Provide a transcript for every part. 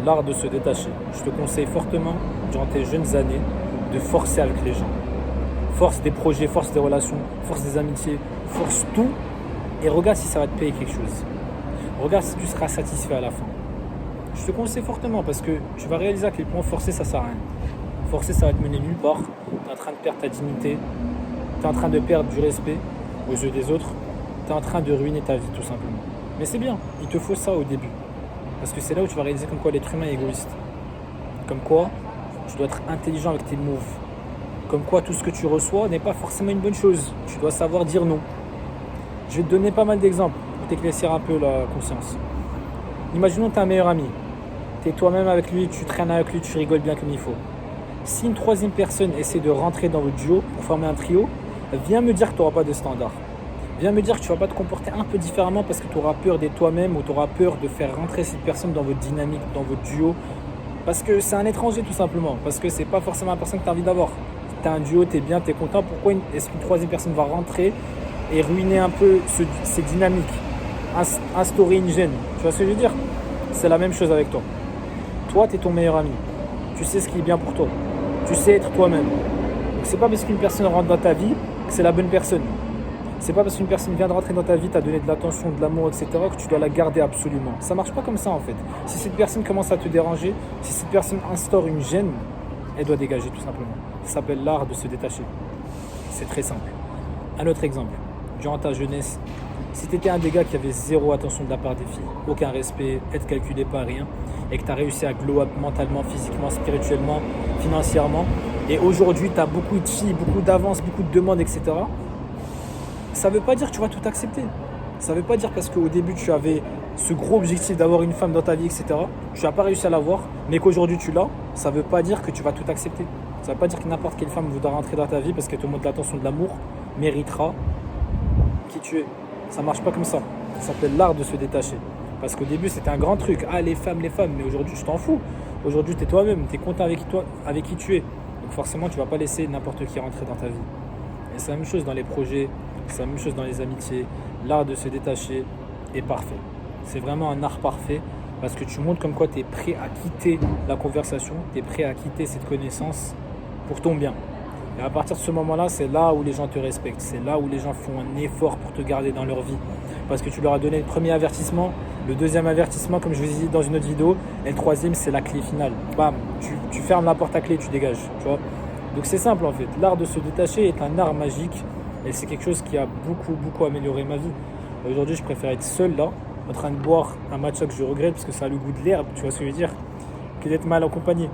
l'art de se détacher. Je te conseille fortement, durant tes jeunes années, de forcer avec les gens. Force des projets, force des relations, force des amitiés, force tout et regarde si ça va te payer quelque chose. Regarde si tu seras satisfait à la fin. Je te conseille fortement parce que tu vas réaliser à quel point forcer ça sert à rien. Forcer ça va te mener nulle part. Tu es en train de perdre ta dignité, tu es en train de perdre du respect aux yeux des autres, tu es en train de ruiner ta vie tout simplement. Mais c'est bien, il te faut ça au début. Parce que c'est là où tu vas réaliser comme quoi l'être humain est égoïste. Comme quoi tu dois être intelligent avec tes moves. Comme quoi tout ce que tu reçois n'est pas forcément une bonne chose. Tu dois savoir dire non. Je vais te donner pas mal d'exemples pour t'éclaircir un peu la conscience. Imaginons que tu as un meilleur ami. Tu es toi-même avec lui, tu traînes avec lui, tu rigoles bien comme il faut. Si une troisième personne essaie de rentrer dans votre duo pour former un trio, viens me dire que tu n'auras pas de standard. Viens me dire que tu ne vas pas te comporter un peu différemment parce que tu auras peur d'être toi-même ou tu auras peur de faire rentrer cette personne dans votre dynamique, dans votre duo. Parce que c'est un étranger tout simplement. Parce que c'est pas forcément la personne que tu as envie d'avoir. Tu as un duo, tu es bien, tu es content. Pourquoi est-ce qu'une troisième personne va rentrer et ruiner un peu ces dynamiques, instaurer une gêne? Tu vois ce que je veux dire? C'est la même chose avec toi. Toi, tu es ton meilleur ami. Tu sais ce qui est bien pour toi. Tu sais être toi-même. Donc c'est pas parce qu'une personne rentre dans ta vie que c'est la bonne personne. C'est pas parce qu'une personne vient de rentrer dans ta vie, t'a donné de l'attention, de l'amour, etc. que tu dois la garder absolument. Ça marche pas comme ça en fait. Si cette personne commence à te déranger, si cette personne instaure une gêne, elle doit dégager tout simplement. Ça s'appelle l'art de se détacher. C'est très simple. Un autre exemple. Durant ta jeunesse, si tu étais un des gars qui avait zéro attention de la part des filles, aucun respect, être calculé pas rien, et que tu as réussi à glow up mentalement, physiquement, spirituellement, financièrement, et aujourd'hui tu as beaucoup de filles, beaucoup d'avances, beaucoup de demandes, etc., ça ne veut pas dire que tu vas tout accepter. Ça ne veut pas dire parce qu'au début tu avais ce gros objectif d'avoir une femme dans ta vie, etc., tu n'as pas réussi à l'avoir, mais qu'aujourd'hui tu l'as, ça ne veut pas dire que tu vas tout accepter. Ça ne veut pas dire que n'importe quelle femme voudra rentrer dans ta vie parce qu'elle te montre de l'attention, de l'amour, méritera qui tu es. Ça marche pas comme ça. Ça s'appelle l'art de se détacher. Parce qu'au début, c'était un grand truc. Ah, les femmes. Mais aujourd'hui, tu t'en fous. Aujourd'hui, tu es toi-même. Tu es content avec qui tu es. Donc forcément, tu vas pas laisser n'importe qui rentrer dans ta vie. Et c'est la même chose dans les projets. C'est la même chose dans les amitiés. L'art de se détacher est parfait. C'est vraiment un art parfait. Parce que tu montres comme quoi tu es prêt à quitter la conversation. Tu es prêt à quitter cette connaissance pour ton bien. Et à partir de ce moment-là, c'est là où les gens te respectent. C'est là où les gens font un effort pour te garder dans leur vie. Parce que tu leur as donné le premier avertissement, le deuxième avertissement, comme je vous ai dit dans une autre vidéo, et le troisième, c'est la clé finale. Bam, tu fermes la porte à clé et tu dégages. Tu vois. Donc c'est simple en fait. L'art de se détacher est un art magique et c'est quelque chose qui a beaucoup amélioré ma vie. Aujourd'hui, je préfère être seul là, en train de boire un matcha que je regrette parce que ça a le goût de l'herbe, tu vois ce que je veux dire, que d'être mal accompagné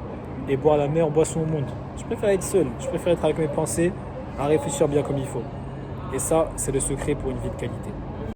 et boire la meilleure boisson au monde. Je préfère être seul, je préfère être avec mes pensées, à réfléchir bien comme il faut. Et ça, c'est le secret pour une vie de qualité.